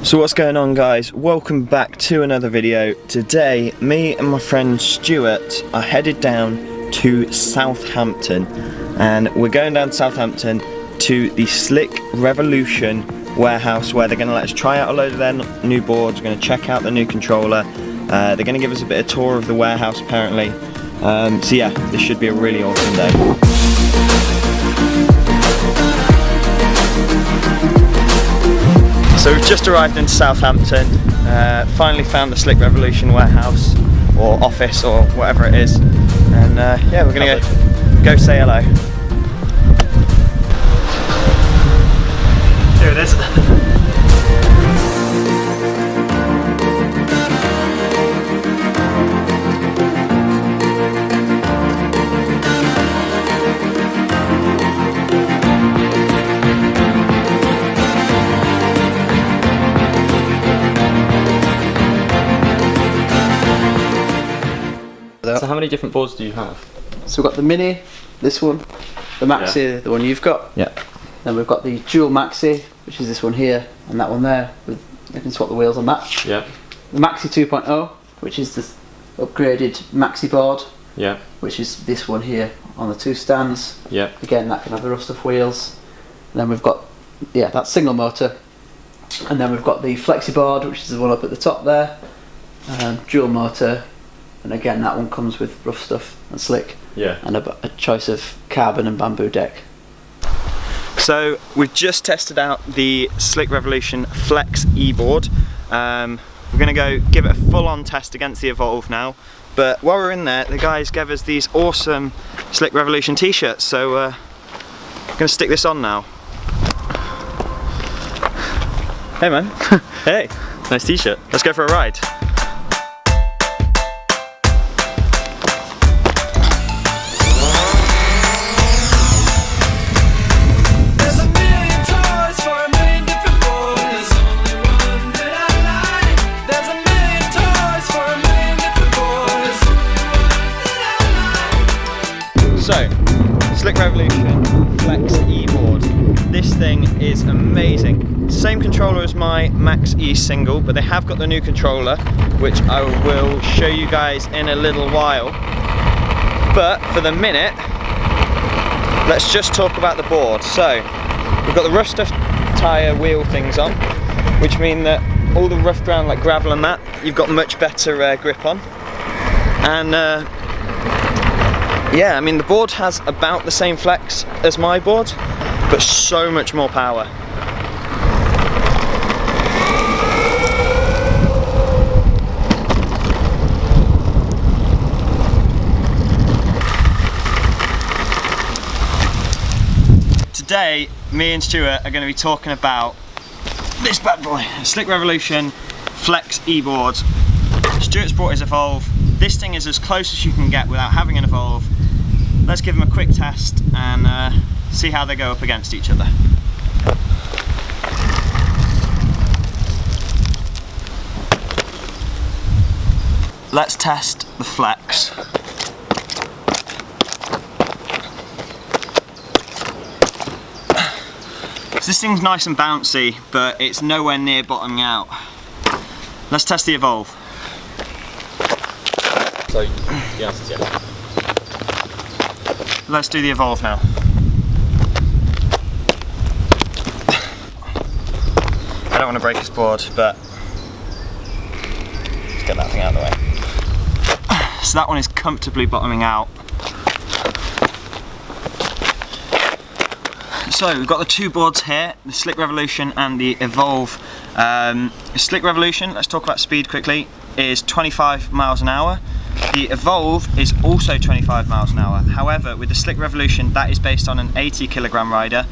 So what's going on, guys? Welcome back to another video. Today, me and my friend Stuart are headed down to Southampton, and we're going down to Southampton to the Slick Revolution warehouse where they're going to let us try out a load of their new boards. We're going to check out the new controller. They're going to give us a bit of tour of the warehouse apparently. So yeah, this should be a really awesome day. So we've just arrived in Southampton, finally found the Slick Revolution warehouse, or office, or whatever it is, and yeah, we're gonna go say hello. Here it is. So how many different boards do you have? So we've got the Mini, this one, the Maxi, the one you've got. Yeah. Then we've got the Dual Maxi, which is this one here, and that one there. You can swap the wheels on that. Yeah. The Maxi 2.0, which is the upgraded Maxi board. Yeah. Which is this one here on the two stands. Yeah. Again, that can have the rust off wheels. And then we've got, yeah, that single motor. And then we've got the Flexi board, which is the one up at the top there. Dual motor. And again, that one comes with rough stuff and slick. Yeah. And a choice of carbon and bamboo deck. So we've just tested out the Slick Revolution Flex e-board. We're going to go give it a full-on test against the Evolve now. But while we're in there, the guys gave us these awesome Slick Revolution t-shirts. So I'm going to stick this on now. Hey man. Hey, nice t-shirt. Let's go for a ride. So, Slick Revolution Flex e-board. This thing is amazing. Same controller as my Max E single, but they have got the new controller, which I will show you guys in a little while. But for the minute, let's just talk about the board. So, we've got the rough stuff tyre wheel things on, which mean that all the rough ground like gravel and that, you've got much better grip on. And yeah, I mean the board has about the same flex as my board, but so much more power. Today, me and Stuart are going to be talking about this bad boy, Slick Revolution Flex e-board. Stuart's brought his Evolve. This thing is as close as you can get without having an Evolve. Let's give them a quick test and see how they go up against each other. Let's test the Flex. So this thing's nice and bouncy, but it's nowhere near bottoming out. Let's test the Evolve. So the answer's yes. Let's do the Evolve now. I don't want to break this board, but let's get that thing out of the way. So that one is comfortably bottoming out. So we've got the two boards here, the Slick Revolution and the Evolve. The Slick Revolution, let's talk about speed quickly, is 25 miles an hour. The Evolve is also 25 miles an hour. However, with the Slick Revolution, that is based on an 80 kilogram rider.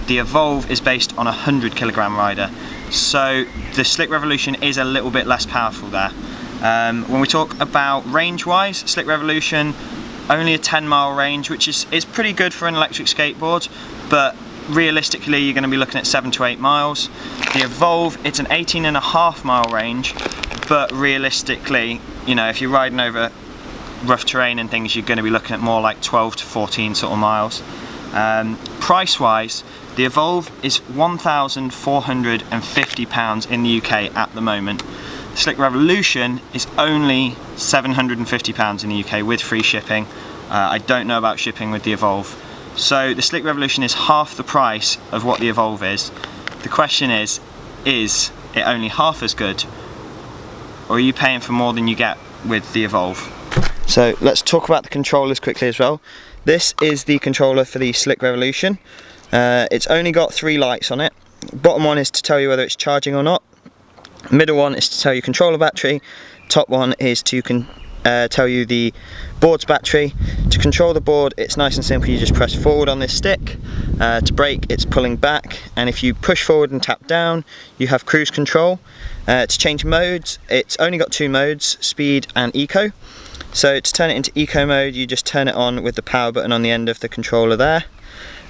The Evolve is based on a 100 kilogram rider. So the Slick Revolution is a little bit less powerful there. When we talk about range-wise, Slick Revolution, only a 10-mile range, which is pretty good for an electric skateboard, but realistically you're going to be looking at 7 to 8 miles. The Evolve, it's an 18.5-mile range, but realistically, you know, if you're riding over rough terrain and things, you're going to be looking at more like 12 to 14 sort of miles. Price wise, the Evolve is £1,450 in the UK at the moment. The Slick Revolution is only £750 in the UK with free shipping. I don't know about shipping with the Evolve. So the Slick Revolution is half the price of what the Evolve is. The question is it only half as good, or are you paying for more than you get with the Evolve? So let's talk about the controllers quickly as well. This is the controller for the Slick Revolution. It's only got 3 lights on it. Bottom one is to tell you whether it's charging or not. Middle one is to tell you controller battery. Top one is to tell you the board's battery. To control the board, it's nice and simple. You just press forward on this stick. To brake, it's pulling back, and if you push forward and tap down, you have cruise control. To change modes, it's only got 2 modes, speed and eco. So to turn it into eco mode, you just turn it on with the power button on the end of the controller there.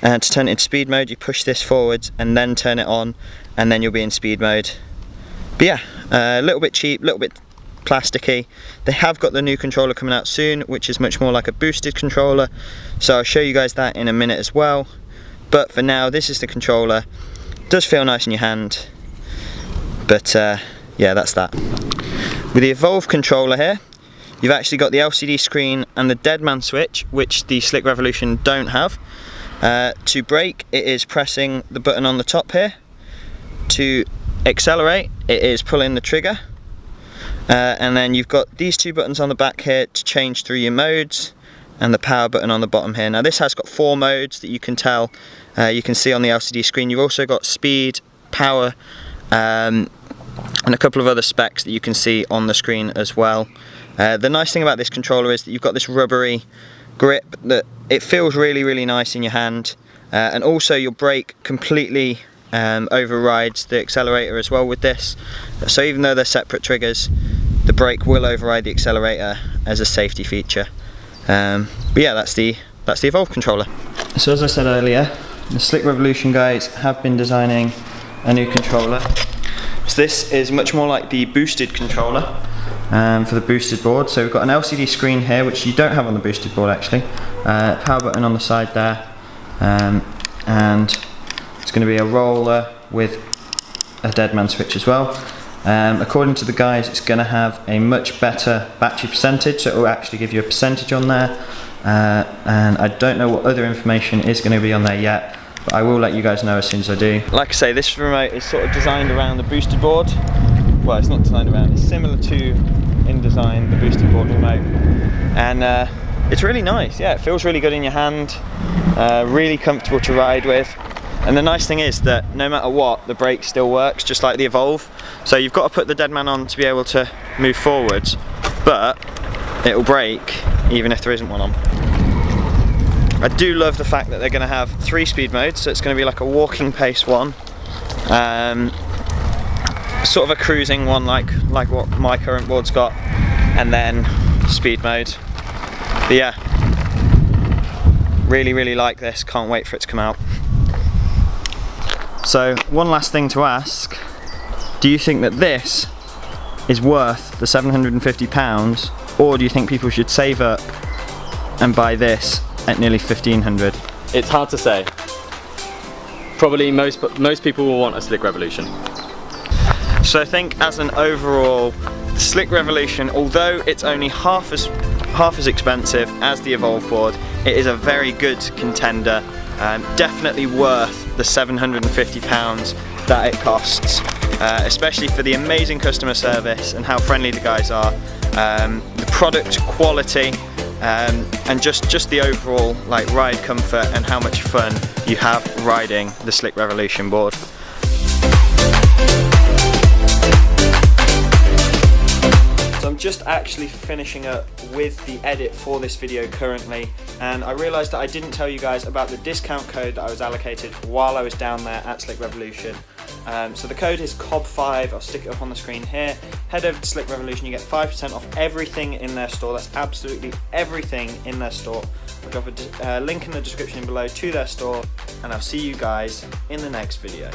And to turn it into speed mode, you push this forwards and then turn it on, and then you'll be in speed mode. But yeah, a little bit cheap, a little bit plasticky. They have got the new controller coming out soon, which is much more like a boosted controller, so I'll show you guys that in a minute as well. But for now, this is the controller. It does feel nice in your hand, but yeah, that's that. With the Evolve controller here, you've actually got the LCD screen and the Deadman switch, which the Slick Revolution don't have. To brake, it is pressing the button on the top here. To accelerate, it is pulling the trigger. And then you've got these 2 buttons on the back here to change through your modes, and the power button on the bottom here. Now this has got 4 modes that you can tell, you can see on the LCD screen. You've also got speed, power, and a couple of other specs that you can see on the screen as well. The nice thing about this controller is that you've got this rubbery grip that it feels really nice in your hand, and also your brake completely overrides the accelerator as well with this. So even though they're separate triggers, the brake will override the accelerator as a safety feature. But yeah, that's the Evolve controller. So as I said earlier, the Slick Revolution guys have been designing a new controller. So this is much more like the boosted controller for the boosted board. So we've got an LCD screen here, which you don't have on the boosted board actually. Power button on the side there, and it's going to be a roller with a Deadman switch as well. According to the guys, it's going to have a much better battery percentage, so it will actually give you a percentage on there. And I don't know what other information is going to be on there yet, but I will let you guys know as soon as I do. Like I say, this remote is sort of designed around the boosted board. Well, it's not designed around, it's similar to, in design, the boosted board remote. And it's really nice, yeah, it feels really good in your hand, really comfortable to ride with. And the nice thing is that no matter what, the brake still works, just like the Evolve. So you've got to put the Deadman on to be able to move forwards, but it'll brake even if there isn't one on. I do love the fact that they're going to have 3 speed modes, so it's going to be like a walking pace one, sort of a cruising one like what my current board's got, and then speed mode. But yeah, really like this, can't wait for it to come out. So one last thing to ask, do you think that this is worth the £750, or do you think people should save up and buy this at nearly £1,500? It's hard to say. Probably most people will want a Slick Revolution. So I think as an overall, Slick Revolution, although it's only half as expensive as the Evolve board, it is a very good contender. Definitely worth the £750 that it costs, especially for the amazing customer service and how friendly the guys are, the product quality, and just the overall like ride comfort and how much fun you have riding the Slick Revolution board. So I'm just actually finishing up with the edit for this video currently, and I realised that I didn't tell you guys about the discount code that I was allocated while I was down there at Slick Revolution. So the code is COB5, I'll stick it up on the screen here. Head over to Slick Revolution, you get 5% off everything in their store. That's absolutely everything in their store. I'll drop a link in the description below to their store, and I'll see you guys in the next video.